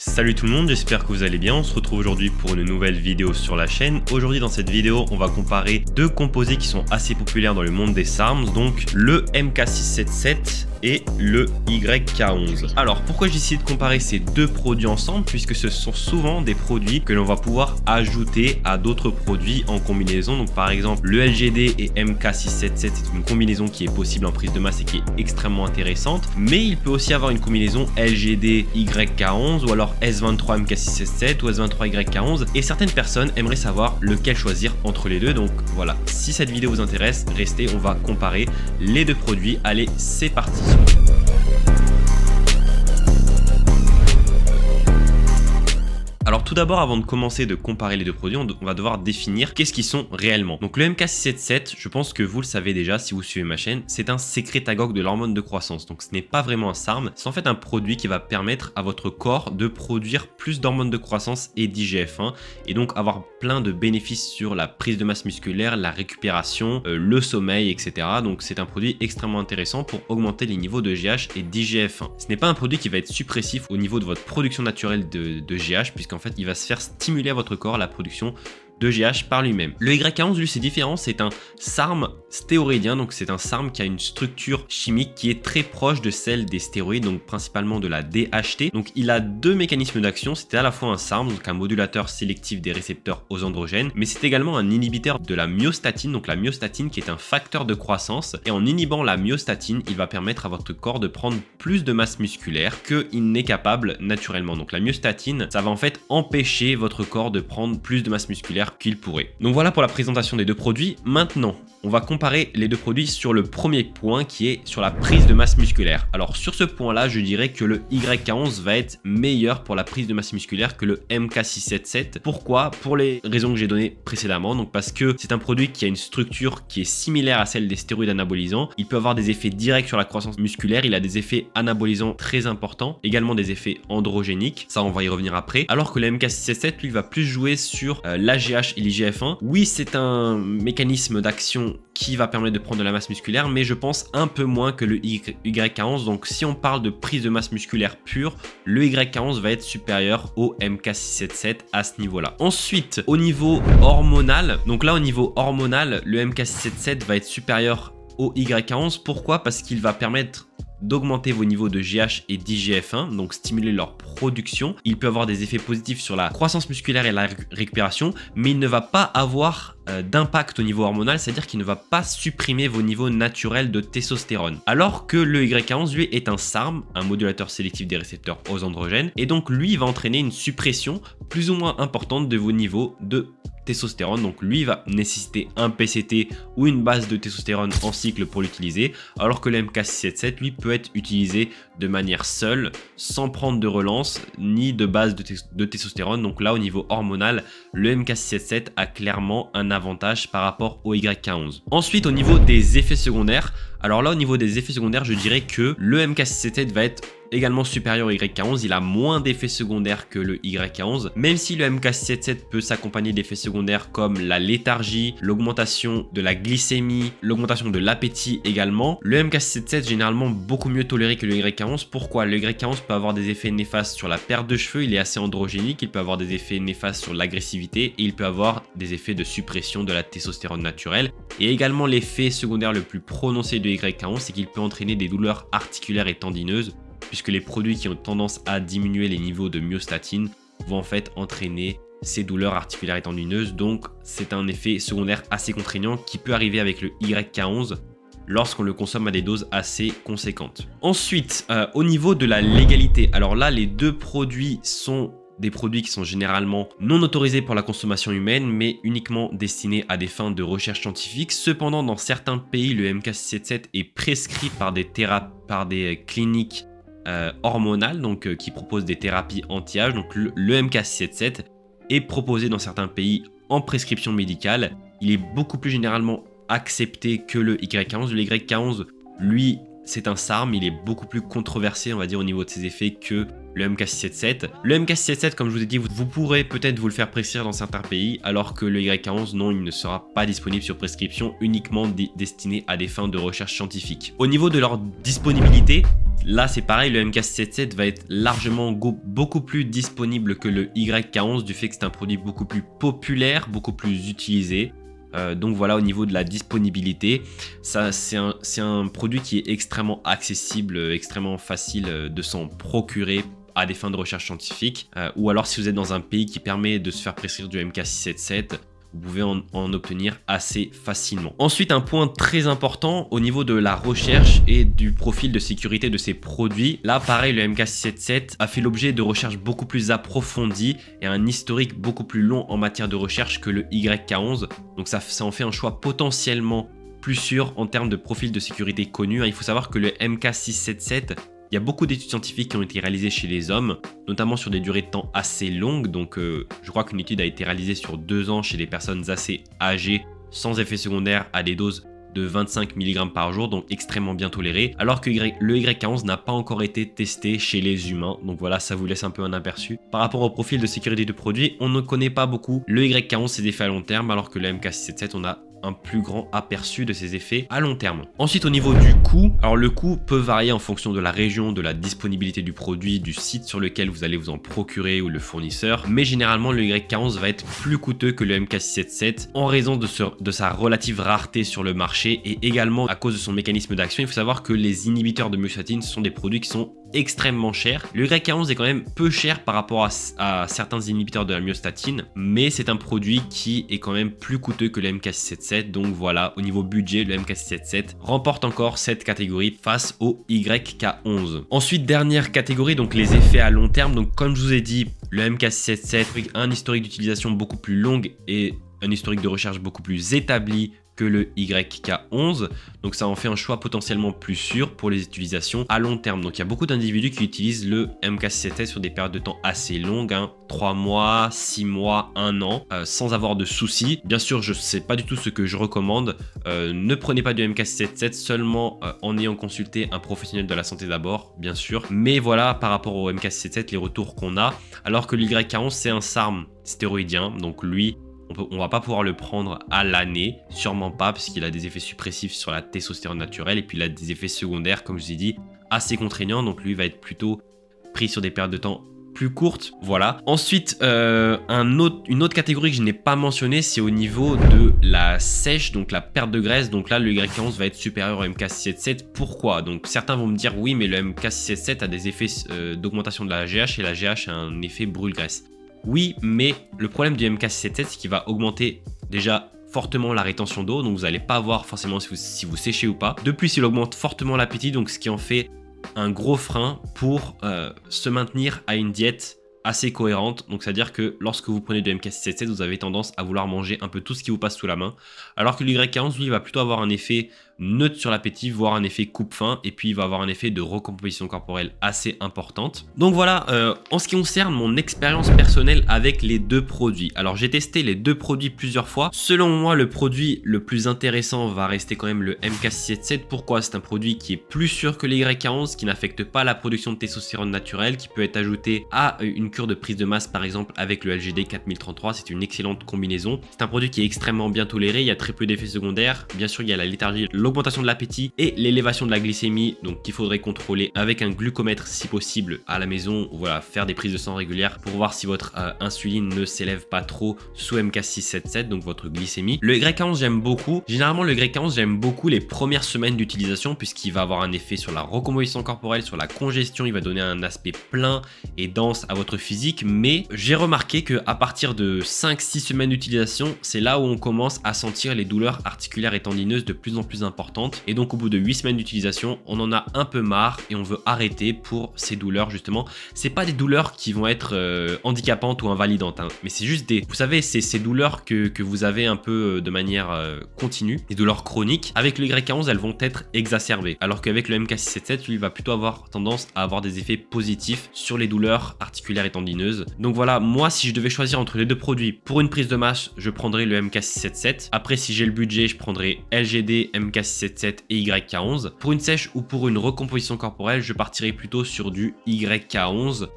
Salut tout le monde, j'espère que vous allez bien. On se retrouve aujourd'hui pour une nouvelle vidéo sur la chaîne. Aujourd'hui dans cette vidéo, on va comparer deux composés qui sont assez populaires dans le monde des SARMs, donc le MK677 et le YK11. Alors pourquoi j'ai décidé de comparer ces deux produits ensemble, puisque ce sont souvent des produits que l'on va pouvoir ajouter à d'autres produits en combinaison. Donc par exemple le LGD et MK677, c'est une combinaison qui est possible en prise de masse et qui est extrêmement intéressante, mais il peut aussi avoir une combinaison LGD YK11 ou alors S23 MK677 ou S23 YK11, et certaines personnes aimeraient savoir lequel choisir entre les deux. Donc voilà, si cette vidéo vous intéresse, restez, on va comparer les deux produits. Allez, c'est parti. Alors tout d'abord, avant de commencer de comparer les deux produits, on va devoir définir qu'est-ce qu'ils sont réellement. Donc le MK677, je pense que vous le savez déjà si vous suivez ma chaîne, c'est un sécrétagogue de l'hormone de croissance. Donc ce n'est pas vraiment un SARM, c'est en fait un produit qui va permettre à votre corps de produire plus d'hormones de croissance et d'IGF-1 et donc avoir plein de bénéfices sur la prise de masse musculaire, la récupération, le sommeil, etc. Donc c'est un produit extrêmement intéressant pour augmenter les niveaux de GH et d'IGF-1. Ce n'est pas un produit qui va être suppressif au niveau de votre production naturelle de GH, puisqu'en fait il va se faire stimuler à votre corps la production de GH par lui-même. Le YK11, lui, c'est différent, c'est un SARM stéroïdien, donc c'est un SARM qui a une structure chimique qui est très proche de celle des stéroïdes, donc principalement de la DHT. Donc il a deux mécanismes d'action, c'est à la fois un SARM, donc un modulateur sélectif des récepteurs aux androgènes, mais c'est également un inhibiteur de la myostatine, donc la myostatine qui est un facteur de croissance, et en inhibant la myostatine, il va permettre à votre corps de prendre plus de masse musculaire qu'il n'est capable naturellement. Donc la myostatine, ça va en fait empêcher votre corps de prendre plus de masse musculaire qu'il pourrait. Donc voilà pour la présentation des deux produits. Maintenant, on va comparer les deux produits sur le premier point qui est sur la prise de masse musculaire. Alors sur ce point-là, je dirais que le YK11 va être meilleur pour la prise de masse musculaire que le MK677. Pourquoi? Pour les raisons que j'ai données précédemment. Donc parce que c'est un produit qui a une structure qui est similaire à celle des stéroïdes anabolisants. Il peut avoir des effets directs sur la croissance musculaire. Il a des effets anabolisants très importants. Également des effets androgéniques. Ça, on va y revenir après. Alors que le MK677, lui, va plus jouer sur l'AGH et l'IGF-1. Oui, c'est un mécanisme d'action qui va permettre de prendre de la masse musculaire, mais je pense un peu moins que le YK11. Donc si on parle de prise de masse musculaire pure, le YK11 va être supérieur au MK677 à ce niveau-là. Ensuite, au niveau hormonal, donc là au niveau hormonal, le MK677 va être supérieur au YK11. Pourquoi? Parce qu'il va permettre d'augmenter vos niveaux de GH et d'IGF-1, donc stimuler leur production. Il peut avoir des effets positifs sur la croissance musculaire et la récupération, mais il ne va pas avoir d'impact au niveau hormonal, c'est-à-dire qu'il ne va pas supprimer vos niveaux naturels de testostérone. Alors que le YK11, lui, est un SARM, un modulateur sélectif des récepteurs aux androgènes, et donc lui, il va entraîner une suppression plus ou moins importante de vos niveaux de testostérone. Donc lui va nécessiter un PCT ou une base de testostérone en cycle pour l'utiliser, alors que le MK677 lui peut être utilisé de manière seule, sans prendre de relance ni de base de testostérone. Donc là au niveau hormonal, le MK677 a clairement un avantage par rapport au YK11. Ensuite au niveau des effets secondaires, alors là au niveau des effets secondaires, je dirais que le MK677 va être également supérieur au YK11, il a moins d'effets secondaires que le YK11, même si le MK677 peut s'accompagner d'effets secondaires comme la léthargie, l'augmentation de la glycémie, l'augmentation de l'appétit également. Le MK677 est généralement beaucoup mieux toléré que le YK11. Pourquoi? Le YK11 peut avoir des effets néfastes sur la perte de cheveux, il est assez androgénique, il peut avoir des effets néfastes sur l'agressivité et il peut avoir des effets de suppression de la testostérone naturelle. Et également l'effet secondaire le plus prononcé de YK11, c'est qu'il peut entraîner des douleurs articulaires et tendineuses, puisque les produits qui ont tendance à diminuer les niveaux de myostatine vont en fait entraîner ces douleurs articulaires et tendineuses. Donc c'est un effet secondaire assez contraignant qui peut arriver avec le YK11 lorsqu'on le consomme à des doses assez conséquentes. Ensuite, au niveau de la légalité, alors là les deux produits sont des produits qui sont généralement non autorisés pour la consommation humaine, mais uniquement destinés à des fins de recherche scientifique. Cependant, dans certains pays, le MK677 est prescrit par des cliniques hormonales, donc qui proposent des thérapies anti-âge. Donc le MK677 est proposé dans certains pays en prescription médicale. Il est beaucoup plus généralement accepté que le YK11. Le YK11, lui, c'est un SARM, il est beaucoup plus controversé, on va dire, au niveau de ses effets que le MK677. Le MK677, comme je vous ai dit, vous pourrez peut-être vous le faire prescrire dans certains pays, alors que le YK11, non, il ne sera pas disponible sur prescription, uniquement destiné à des fins de recherche scientifique. Au niveau de leur disponibilité, là c'est pareil, le MK677 va être largement beaucoup plus disponible que le YK11 du fait que c'est un produit beaucoup plus populaire, beaucoup plus utilisé. Donc voilà, au niveau de la disponibilité, c'est un produit qui est extrêmement accessible, extrêmement facile de s'en procurer à des fins de recherche scientifique, ou alors si vous êtes dans un pays qui permet de se faire prescrire du MK677, vous pouvez en obtenir assez facilement. Ensuite, un point très important au niveau de la recherche et du profil de sécurité de ces produits. Là, pareil, le MK677 a fait l'objet de recherches beaucoup plus approfondies et un historique beaucoup plus long en matière de recherche que le YK11. Donc ça en fait un choix potentiellement plus sûr en termes de profil de sécurité connu. Il faut savoir que le MK677, il y a beaucoup d'études scientifiques qui ont été réalisées chez les hommes, notamment sur des durées de temps assez longues. Donc je crois qu'une étude a été réalisée sur 2 ans chez des personnes assez âgées, sans effet secondaire, à des doses de 25 mg par jour, donc extrêmement bien toléré, alors que le YK11 n'a pas encore été testé chez les humains. Donc voilà, ça vous laisse un peu un aperçu. Par rapport au profil de sécurité du produit, on ne connaît pas beaucoup le YK11, ses effets à long terme, alors que le MK677, on a un plus grand aperçu de ses effets à long terme. Ensuite, au niveau du coût, alors le coût peut varier en fonction de la région, de la disponibilité du produit, du site sur lequel vous allez vous en procurer ou le fournisseur, mais généralement le YK11 va être plus coûteux que le MK677 en raison de sa relative rareté sur le marché et également à cause de son mécanisme d'action. Il faut savoir que les inhibiteurs de myostatin, ce sont des produits qui sont extrêmement cher. Le YK11 est quand même peu cher par rapport à certains inhibiteurs de la myostatine, mais c'est un produit qui est quand même plus coûteux que le MK677. Donc voilà, au niveau budget, le MK677 remporte encore cette catégorie face au YK11. Ensuite, dernière catégorie, donc les effets à long terme. Donc comme je vous ai dit, le MK677 a un historique d'utilisation beaucoup plus long et un historique de recherche beaucoup plus établi que le YK11, donc ça en fait un choix potentiellement plus sûr pour les utilisations à long terme. Donc il y a beaucoup d'individus qui utilisent le MK677 sur des périodes de temps assez longues, 3 mois, 6 mois, 1 an, sans avoir de soucis. Bien sûr, je sais pas du tout ce que je recommande. Ne prenez pas du MK677 seulement en ayant consulté un professionnel de la santé d'abord, bien sûr. Mais voilà, par rapport au MK677, les retours qu'on a, alors que le YK11 c'est un SARM stéroïdien, donc lui, on va pas pouvoir le prendre à l'année, sûrement pas, parce qu'il a des effets suppressifs sur la testostérone naturelle et puis il a des effets secondaires, comme je vous ai dit, assez contraignants. Donc lui va être plutôt pris sur des périodes de temps plus courtes. Voilà. Ensuite, une autre catégorie que je n'ai pas mentionnée, c'est au niveau de la sèche, donc la perte de graisse. Donc là, le YK11 va être supérieur au MK677. Pourquoi? Donc certains vont me dire oui, mais le MK677 a des effets d'augmentation de la GH et la GH a un effet brûle-graisse. Oui, mais le problème du MK677, c'est qu'il va augmenter déjà fortement la rétention d'eau, donc vous n'allez pas voir forcément si vous séchez ou pas. De plus, il augmente fortement l'appétit, donc ce qui en fait un gros frein pour se maintenir à une diète assez cohérente. Donc c'est à dire que lorsque vous prenez du MK677, vous avez tendance à vouloir manger un peu tout ce qui vous passe sous la main, alors que le YK11 lui va plutôt avoir un effet neutre sur l'appétit, voire un effet coupe-faim, et puis il va avoir un effet de recomposition corporelle assez importante. Donc voilà, en ce qui concerne mon expérience personnelle avec les deux produits, alors j'ai testé les deux produits plusieurs fois. Selon moi, le produit le plus intéressant va rester quand même le MK677. Pourquoi? C'est un produit qui est plus sûr que le YK11, qui n'affecte pas la production de testostérone naturelle, qui peut être ajouté à une cure de prise de masse par exemple avec le LGD 4033. C'est une excellente combinaison. C'est un produit qui est extrêmement bien toléré, il y a très peu d'effets secondaires. Bien sûr, il y a la léthargie, l'augmentation de l'appétit et l'élévation de la glycémie, donc qu'il faudrait contrôler avec un glucomètre si possible à la maison. Voilà, faire des prises de sang régulières pour voir si votre insuline ne s'élève pas trop sous MK677, donc votre glycémie. Le YK11 j'aime beaucoup. Généralement le YK11 j'aime beaucoup les premières semaines d'utilisation, puisqu'il va avoir un effet sur la recomposition corporelle, sur la congestion, il va donner un aspect plein et dense à votre physique. Mais j'ai remarqué que à partir de 5-6 semaines d'utilisation, c'est là où on commence à sentir les douleurs articulaires et tendineuses de plus en plus importantes, et donc au bout de 8 semaines d'utilisation, on en a un peu marre et on veut arrêter pour ces douleurs. Justement, c'est pas des douleurs qui vont être handicapantes ou invalidantes, hein, mais c'est juste des, vous savez, c'est ces douleurs que vous avez un peu de manière continue, des douleurs chroniques. Avec le YK11, elles vont être exacerbées, alors qu'avec le MK677, lui, il va plutôt avoir tendance à avoir des effets positifs sur les douleurs articulaires et tendineuses. Donc voilà, moi, si je devais choisir entre les deux produits, pour une prise de masse, je prendrais le MK677. Après, si j'ai le budget, je prendrais LGD, MK677 et YK11. Pour une sèche ou pour une recomposition corporelle, je partirais plutôt sur du YK11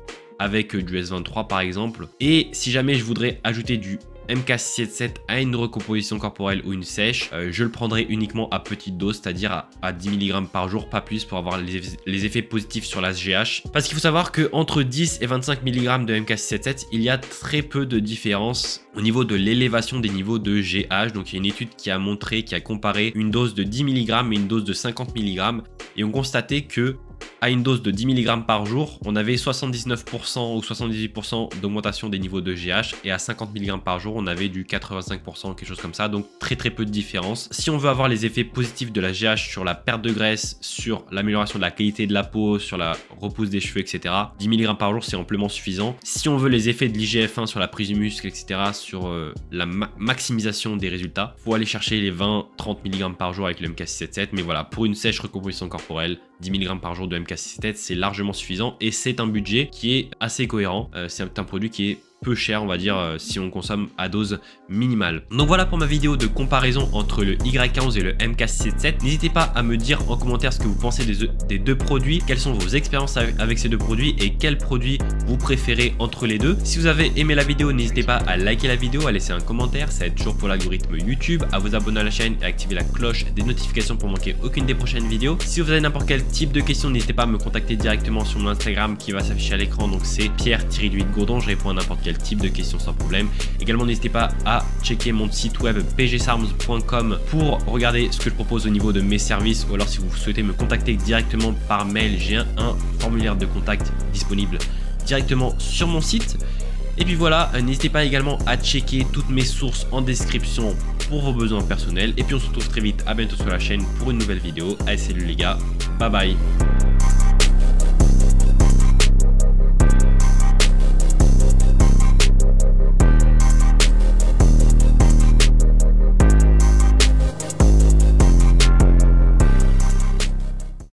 avec du S23 par exemple. Et si jamais je voudrais ajouter du MK677 a une recomposition corporelle ou une sèche, je le prendrai uniquement à petite dose, c'est-à-dire à 10 mg par jour, pas plus, pour avoir les effets positifs sur la GH. Parce qu'il faut savoir que entre 10 et 25 mg de MK677, il y a très peu de différence au niveau de l'élévation des niveaux de GH. Donc il y a une étude qui a montré, qui a comparé une dose de 10 mg et une dose de 50 mg, et on constatait que à une dose de 10 mg par jour, on avait 79% ou 78% d'augmentation des niveaux de GH, et à 50 mg par jour, on avait du 85%, quelque chose comme ça, donc très peu de différence. Si on veut avoir les effets positifs de la GH sur la perte de graisse, sur l'amélioration de la qualité de la peau, sur la repousse des cheveux, etc., 10 mg par jour, c'est amplement suffisant. Si on veut les effets de l'IGF-1 sur la prise du muscle, etc., sur la maximisation des résultats, faut aller chercher les 20-30 mg par jour avec le MK677, mais voilà, pour une sèche recomposition corporelle, 10 mg par jour de MK677, c'est largement suffisant, et c'est un budget qui est assez cohérent. C'est un produit qui est peu cher, on va dire, si on consomme à dose minimale. Donc voilà pour ma vidéo de comparaison entre le Y11 et le MK677. N'hésitez pas à me dire en commentaire ce que vous pensez des deux produits, quelles sont vos expériences avec ces deux produits et quel produit vous préférez entre les deux. Si vous avez aimé la vidéo, n'hésitez pas à liker la vidéo, à laisser un commentaire, ça aide toujours pour l'algorithme YouTube, à vous abonner à la chaîne et à activer la cloche des notifications pour manquer aucune des prochaines vidéos. Si vous avez n'importe quel type de questions, n'hésitez pas à me contacter directement sur mon Instagram qui va s'afficher à l'écran, donc c'est Pierre-Gourdon, je réponds à n'importe quel type de questions sans problème. Également, n'hésitez pas à checker mon site web pgsarms.com pour regarder ce que je propose au niveau de mes services, ou alors si vous souhaitez me contacter directement par mail, j'ai un formulaire de contact disponible directement sur mon site. Et puis voilà, n'hésitez pas également à checker toutes mes sources en description pour vos besoins personnels. Et puis on se retrouve très vite, à bientôt sur la chaîne pour une nouvelle vidéo. Allez, salut les gars, bye bye.